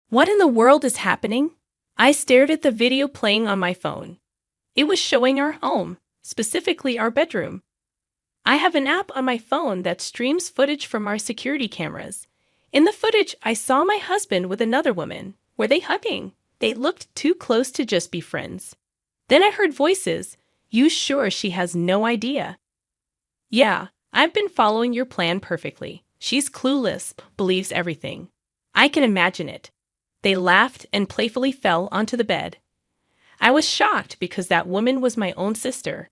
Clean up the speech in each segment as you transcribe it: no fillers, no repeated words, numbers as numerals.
What in the world is happening? I stared at the video playing on my phone. It was showing our home, specifically our bedroom. I have an app on my phone that streams footage from our security cameras. In the footage, I saw my husband with another woman. Were they hugging? They looked too close to just be friends. Then I heard voices. You sure she has no idea? Yeah, I've been following your plan perfectly. She's clueless, believes everything. I can imagine it. They laughed and playfully fell onto the bed. I was shocked because that woman was my own sister.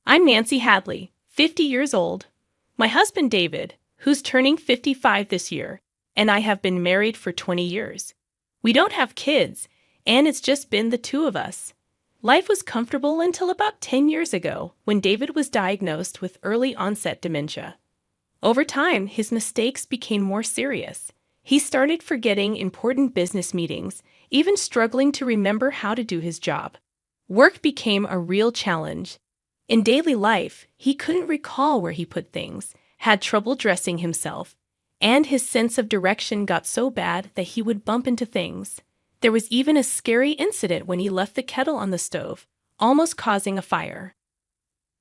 I'm Nancy Hadley, 50 years old. My husband David, who's turning 55 this year, and I have been married for 20 years. We don't have kids, and it's just been the two of us. Life was comfortable until about 10 years ago when David was diagnosed with early onset dementia. Over time, his mistakes became more serious. He started forgetting important business meetings, even struggling to remember how to do his job. Work became a real challenge. In daily life, he couldn't recall where he put things, had trouble dressing himself, and his sense of direction got so bad that he would bump into things. There was even a scary incident when he left the kettle on the stove, almost causing a fire.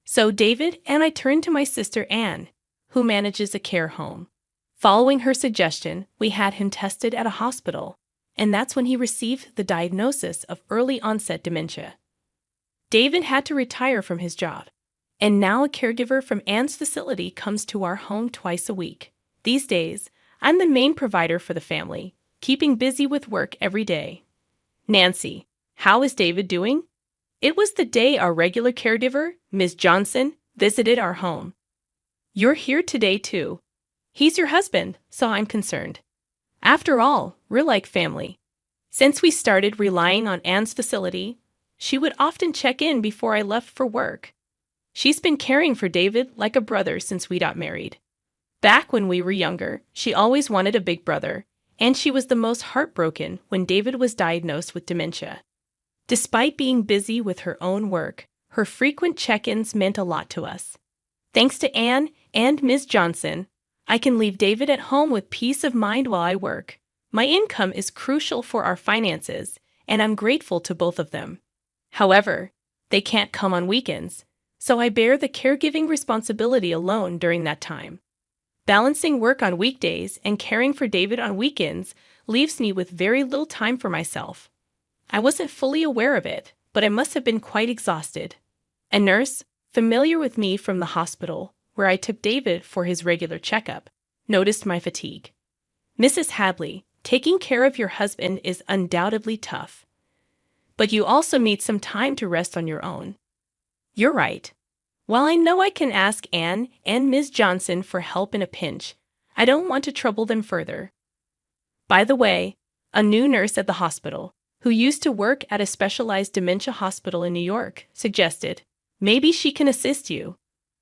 So David and I turned to my sister Anne, who manages a care home. Following her suggestion, we had him tested at a hospital, and that's when he received the diagnosis of early onset dementia. David had to retire from his job, and now a caregiver from Anne's facility comes to our home twice a week. These days, I'm the main provider for the family, keeping busy with work every day. Nancy, how is David doing? It was the day our regular caregiver, Ms. Johnson, visited our home. You're here today, too. He's your husband, so I'm concerned. After all, we're like family. Since we started relying on Anne's facility, she would often check in before I left for work. She's been caring for David like a brother since we got married. Back when we were younger, she always wanted a big brother, and she was the most heartbroken when David was diagnosed with dementia. Despite being busy with her own work, her frequent check-ins meant a lot to us. Thanks to Anne and Ms. Johnson, I can leave David at home with peace of mind while I work. My income is crucial for our finances, and I'm grateful to both of them. However, they can't come on weekends, so I bear the caregiving responsibility alone during that time. Balancing work on weekdays and caring for David on weekends leaves me with very little time for myself. I wasn't fully aware of it, but I must have been quite exhausted. A nurse, familiar with me from the hospital, where I took David for his regular checkup, noticed my fatigue. Mrs. Hadley, taking care of your husband is undoubtedly tough. But you also need some time to rest on your own. You're right. While I know I can ask Anne and Ms. Johnson for help in a pinch, I don't want to trouble them further. By the way, a new nurse at the hospital, who used to work at a specialized dementia hospital in New York, suggested, maybe she can assist you.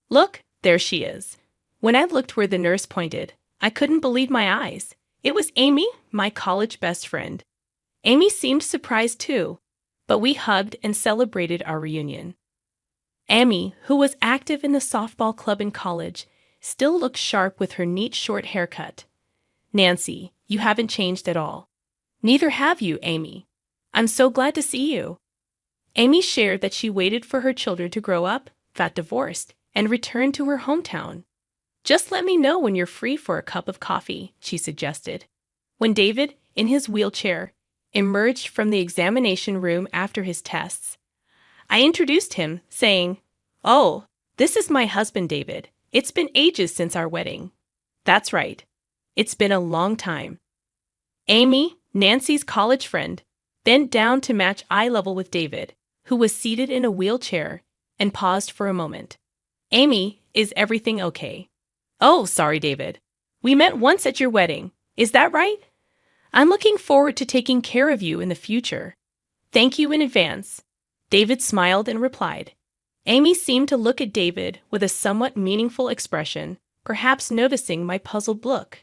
Look, there she is. When I looked where the nurse pointed, I couldn't believe my eyes. It was Amy, my college best friend. Amy seemed surprised too, but we hugged and celebrated our reunion. Amy, who was active in the softball club in college, still looked sharp with her neat short haircut. Nancy, you haven't changed at all. Neither have you, Amy. I'm so glad to see you. Amy shared that she waited for her children to grow up, got divorced, and returned to her hometown. Just let me know when you're free for a cup of coffee, she suggested. When David, in his wheelchair, emerged from the examination room after his tests, I introduced him, saying, "Oh, this is my husband, David. It's been ages since our wedding." That's right. It's been a long time. Amy, Nancy's college friend, bent down to match eye level with David, who was seated in a wheelchair, and paused for a moment. Amy, is everything okay? Oh, sorry, David. We met once at your wedding. Is that right? I'm looking forward to taking care of you in the future. Thank you in advance. David smiled and replied. Amy seemed to look at David with a somewhat meaningful expression, perhaps noticing my puzzled look.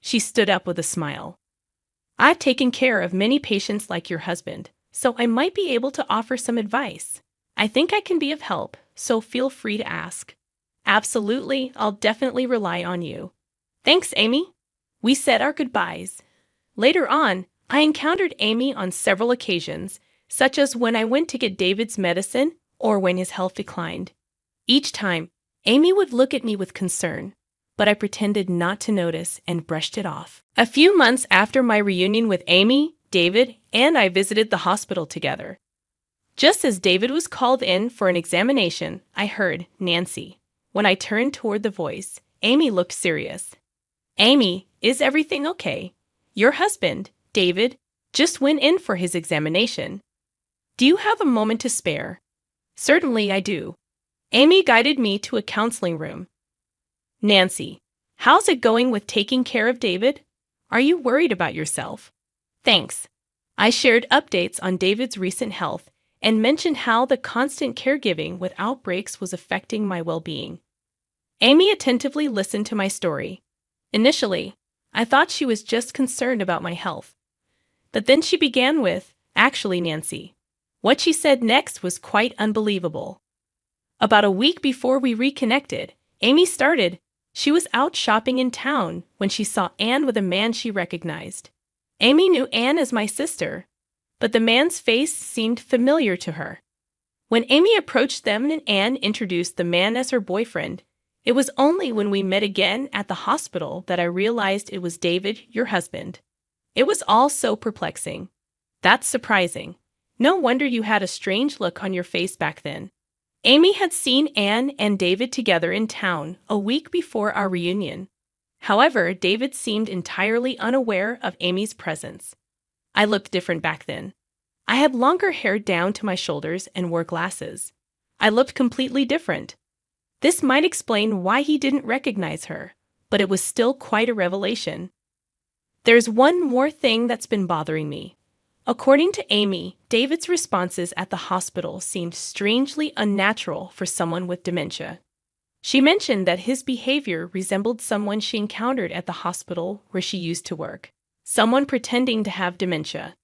She stood up with a smile. I've taken care of many patients like your husband, so I might be able to offer some advice. I think I can be of help, so feel free to ask. Absolutely, I'll definitely rely on you. Thanks, Amy. We said our goodbyes. Later on, I encountered Amy on several occasions, such as when I went to get David's medicine or when his health declined. Each time, Amy would look at me with concern, but I pretended not to notice and brushed it off. A few months after my reunion with Amy, David and I visited the hospital together. Just as David was called in for an examination, I heard Nancy. When I turned toward the voice, Amy looked serious. Amy, is everything okay? Your husband, David, just went in for his examination. Do you have a moment to spare? Certainly I do. Amy guided me to a counseling room. Nancy, how's it going with taking care of David? Are you worried about yourself? Thanks. I shared updates on David's recent health and mentioned how the constant caregiving without breaks was affecting my well-being. Amy attentively listened to my story. Initially, I thought she was just concerned about my health. But then she began with, "Actually, Nancy." What she said next was quite unbelievable. About a week before we reconnected, Amy started. She was out shopping in town when she saw Anne with a man she recognized. Amy knew Anne as my sister, but the man's face seemed familiar to her. When Amy approached them and Anne introduced the man as her boyfriend, it was only when we met again at the hospital that I realized it was David, your husband. It was all so perplexing. That's surprising. No wonder you had a strange look on your face back then. Amy had seen Anne and David together in town a week before our reunion. However, David seemed entirely unaware of Amy's presence. I looked different back then. I had longer hair down to my shoulders and wore glasses. I looked completely different. This might explain why he didn't recognize her, but it was still quite a revelation. There's one more thing that's been bothering me. According to Amy, David's responses at the hospital seemed strangely unnatural for someone with dementia. She mentioned that his behavior resembled someone she encountered at the hospital where she used to work, someone pretending to have dementia.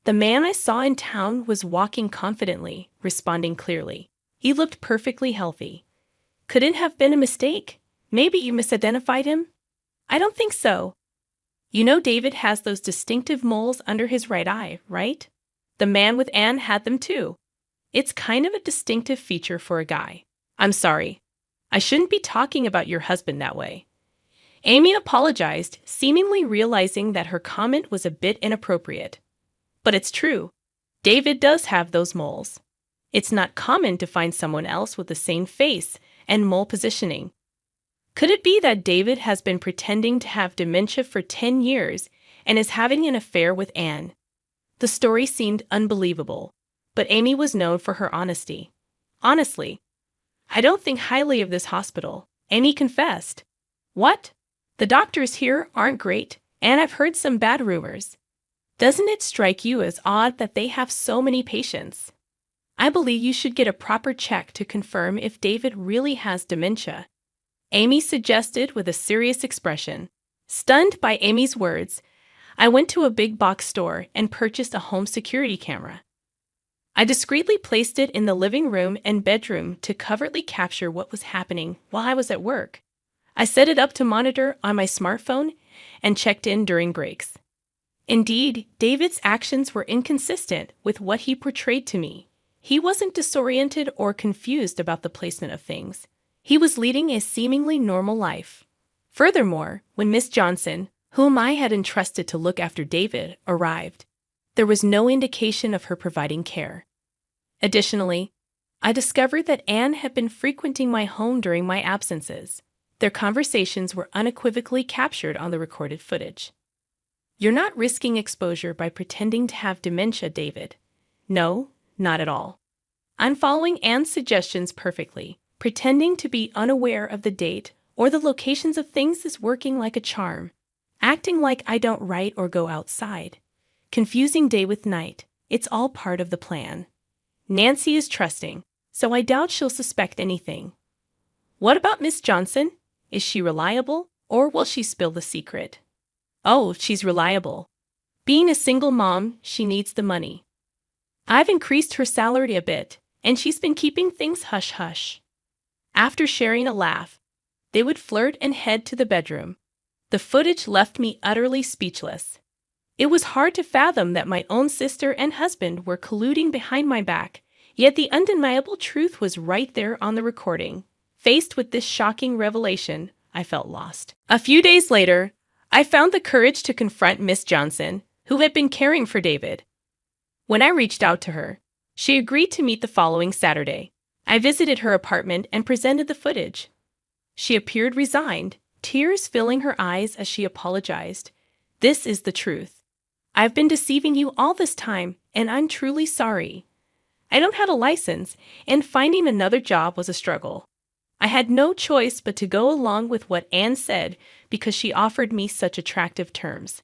The man I saw in town was walking confidently, responding clearly. He looked perfectly healthy. Could it have been a mistake? Maybe you misidentified him? I don't think so. You know David has those distinctive moles under his right eye, right? The man with Anne had them too. It's kind of a distinctive feature for a guy. I'm sorry. I shouldn't be talking about your husband that way. Amy apologized, seemingly realizing that her comment was a bit inappropriate. But it's true. David does have those moles. It's not common to find someone else with the same face and mole positioning. Could it be that David has been pretending to have dementia for 10 years and is having an affair with Anne? The story seemed unbelievable, but Amy was known for her honesty. Honestly, I don't think highly of this hospital, Amy confessed. What? The doctors here aren't great, and I've heard some bad rumors. Doesn't it strike you as odd that they have so many patients? I believe you should get a proper check to confirm if David really has dementia. Amy suggested with a serious expression. Stunned by Amy's words, I went to a big box store and purchased a home security camera. I discreetly placed it in the living room and bedroom to covertly capture what was happening while I was at work. I set it up to monitor on my smartphone and checked in during breaks. Indeed, David's actions were inconsistent with what he portrayed to me. He wasn't disoriented or confused about the placement of things. He was leading a seemingly normal life. Furthermore, when Miss Johnson, whom I had entrusted to look after David, arrived, there was no indication of her providing care. Additionally, I discovered that Anne had been frequenting my home during my absences. Their conversations were unequivocally captured on the recorded footage. You're not risking exposure by pretending to have dementia, David. No, not at all. I'm following Anne's suggestions perfectly. Pretending to be unaware of the date or the locations of things is working like a charm. Acting like I don't write or go outside. Confusing day with night. It's all part of the plan. Nancy is trusting, so I doubt she'll suspect anything. What about Miss Johnson? Is she reliable, or will she spill the secret? Oh, she's reliable. Being a single mom, she needs the money. I've increased her salary a bit, and she's been keeping things hush-hush. After sharing a laugh, they would flirt and head to the bedroom. The footage left me utterly speechless. It was hard to fathom that my own sister and husband were colluding behind my back, yet the undeniable truth was right there on the recording. Faced with this shocking revelation, I felt lost. A few days later, I found the courage to confront Miss Johnson, who had been caring for David. When I reached out to her, she agreed to meet the following Saturday. I visited her apartment and presented the footage. She appeared resigned, tears filling her eyes as she apologized. "This is the truth. I've been deceiving you all this time, and I'm truly sorry. I don't have a license, and finding another job was a struggle. I had no choice but to go along with what Anne said because she offered me such attractive terms."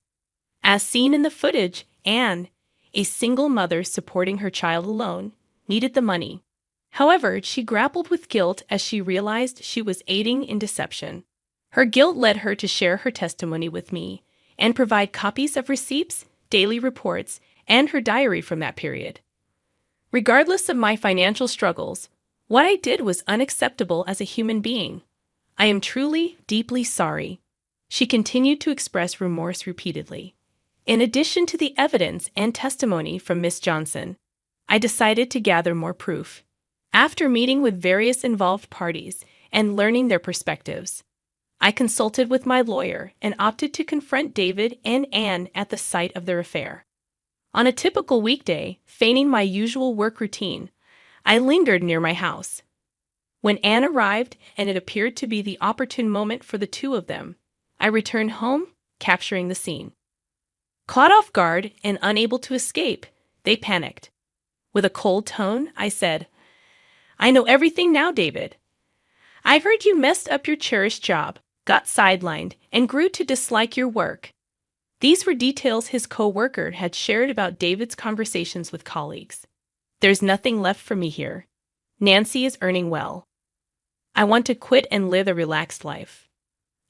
As seen in the footage, Anne, a single mother supporting her child alone, needed the money. However, she grappled with guilt as she realized she was aiding in deception. Her guilt led her to share her testimony with me and provide copies of receipts, daily reports, and her diary from that period. Regardless of my financial struggles, what I did was unacceptable as a human being. I am truly, deeply sorry. She continued to express remorse repeatedly. In addition to the evidence and testimony from Miss Johnson, I decided to gather more proof. After meeting with various involved parties and learning their perspectives, I consulted with my lawyer and opted to confront David and Anne at the site of their affair. On a typical weekday, feigning my usual work routine, I lingered near my house. When Anne arrived and it appeared to be the opportune moment for the two of them, I returned home, capturing the scene. Caught off guard and unable to escape, they panicked. With a cold tone, I said, "I know everything now, David. I heard you messed up your cherished job, got sidelined, and grew to dislike your work." These were details his co-worker had shared about David's conversations with colleagues. "There's nothing left for me here. Nancy is earning well. I want to quit and live a relaxed life."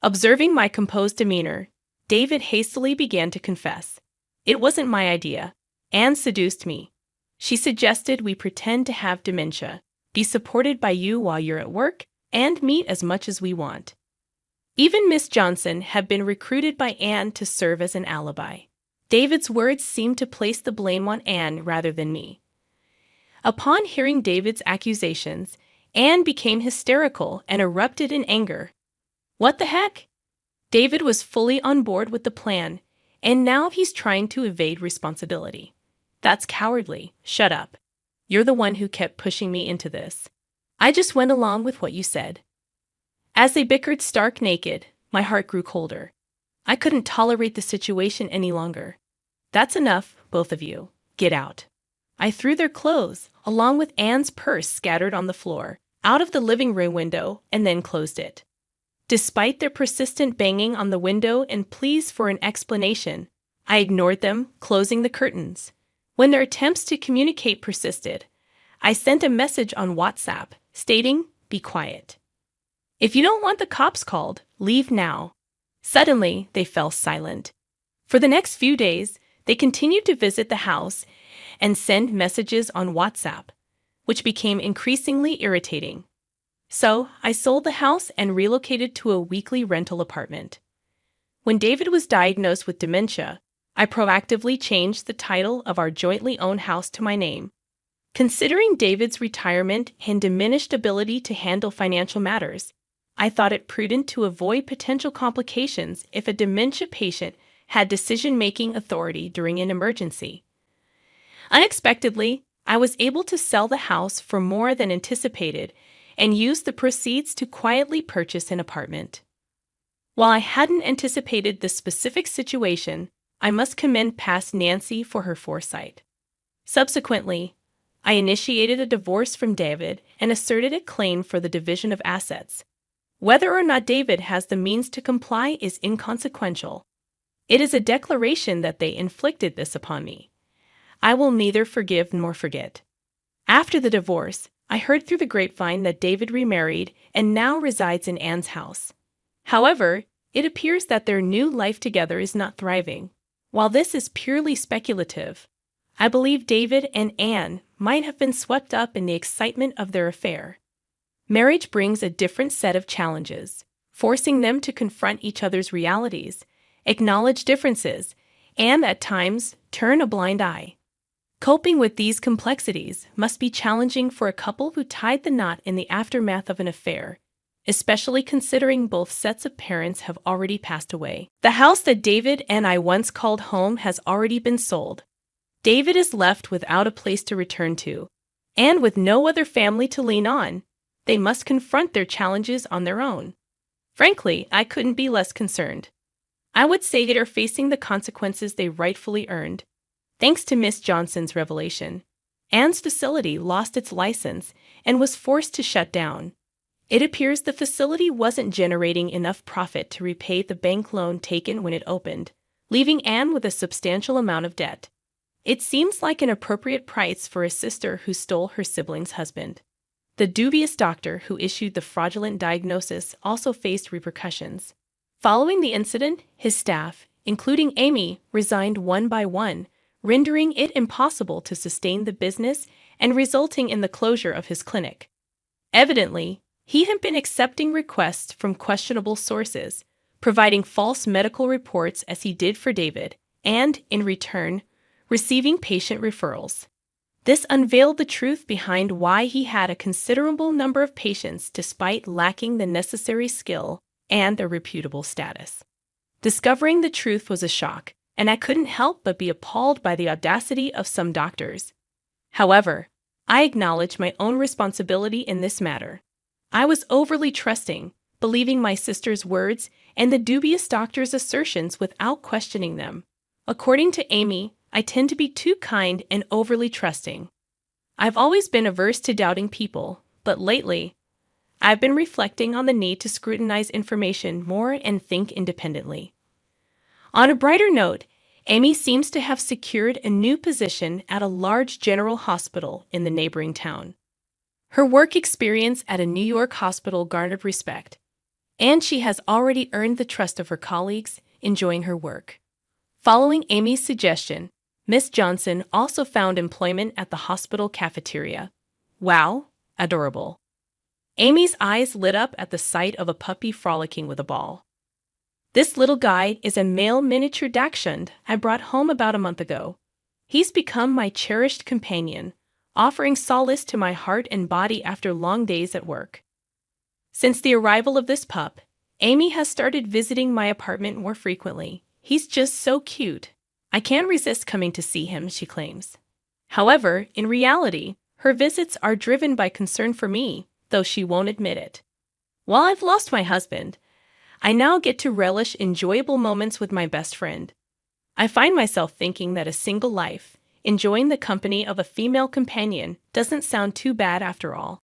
Observing my composed demeanor, David hastily began to confess. "It wasn't my idea. Anne seduced me. She suggested we pretend to have dementia, be supported by you while you're at work, and meet as much as we want." Even Miss Johnson had been recruited by Anne to serve as an alibi. David's words seemed to place the blame on Anne rather than me. Upon hearing David's accusations, Anne became hysterical and erupted in anger. What the heck? David was fully on board with the plan, and now he's trying to evade responsibility. That's cowardly. Shut up. You're the one who kept pushing me into this. I just went along with what you said. As they bickered stark naked, my heart grew colder. I couldn't tolerate the situation any longer. "That's enough, both of you. Get out." I threw their clothes, along with Anne's purse scattered on the floor, out of the living room window and then closed it. Despite their persistent banging on the window and pleas for an explanation, I ignored them, closing the curtains. When their attempts to communicate persisted, I sent a message on WhatsApp stating, "Be quiet. If you don't want the cops called, leave now." Suddenly, they fell silent. For the next few days, they continued to visit the house and send messages on WhatsApp, which became increasingly irritating. So, I sold the house and relocated to a weekly rental apartment. When David was diagnosed with dementia, I proactively changed the title of our jointly owned house to my name. Considering David's retirement and diminished ability to handle financial matters, I thought it prudent to avoid potential complications if a dementia patient had decision-making authority during an emergency. Unexpectedly, I was able to sell the house for more than anticipated and use the proceeds to quietly purchase an apartment. While I hadn't anticipated this specific situation, I must commend past Nancy for her foresight. Subsequently, I initiated a divorce from David and asserted a claim for the division of assets. Whether or not David has the means to comply is inconsequential. It is a declaration that they inflicted this upon me. I will neither forgive nor forget. After the divorce, I heard through the grapevine that David remarried and now resides in Anne's house. However, it appears that their new life together is not thriving. While this is purely speculative, I believe David and Anne might have been swept up in the excitement of their affair. Marriage brings a different set of challenges, forcing them to confront each other's realities, acknowledge differences, and at times turn a blind eye. Coping with these complexities must be challenging for a couple who tied the knot in the aftermath of an affair, especially considering both sets of parents have already passed away. The house that David and I once called home has already been sold. David is left without a place to return to, and with no other family to lean on. They must confront their challenges on their own. Frankly, I couldn't be less concerned. I would say they are facing the consequences they rightfully earned. Thanks to Miss Johnson's revelation, Anne's facility lost its license and was forced to shut down. It appears the facility wasn't generating enough profit to repay the bank loan taken when it opened, leaving Anne with a substantial amount of debt. It seems like an appropriate price for a sister who stole her sibling's husband. The dubious doctor who issued the fraudulent diagnosis also faced repercussions. Following the incident, his staff, including Amy, resigned one by one, rendering it impossible to sustain the business and resulting in the closure of his clinic. Evidently, he had been accepting requests from questionable sources, providing false medical reports as he did for David, and, in return, receiving patient referrals. This unveiled the truth behind why he had a considerable number of patients despite lacking the necessary skill and a reputable status. Discovering the truth was a shock, and I couldn't help but be appalled by the audacity of some doctors. However, I acknowledge my own responsibility in this matter. I was overly trusting, believing my sister's words and the dubious doctor's assertions without questioning them. According to Amy, I tend to be too kind and overly trusting. I've always been averse to doubting people, but lately, I've been reflecting on the need to scrutinize information more and think independently. On a brighter note, Amy seems to have secured a new position at a large general hospital in the neighboring town. Her work experience at a New York hospital garnered respect, and she has already earned the trust of her colleagues, enjoying her work. Following Amy's suggestion, Miss Johnson also found employment at the hospital cafeteria. Wow, adorable. Amy's eyes lit up at the sight of a puppy frolicking with a ball. This little guy is a male miniature dachshund I brought home about a month ago. He's become my cherished companion, offering solace to my heart and body after long days at work. Since the arrival of this pup, Amy has started visiting my apartment more frequently. He's just so cute. I can't resist coming to see him, she claims. However, in reality, her visits are driven by concern for me, though she won't admit it. While I've lost my husband, I now get to relish enjoyable moments with my best friend. I find myself thinking that a single life, enjoying the company of a female companion, doesn't sound too bad after all.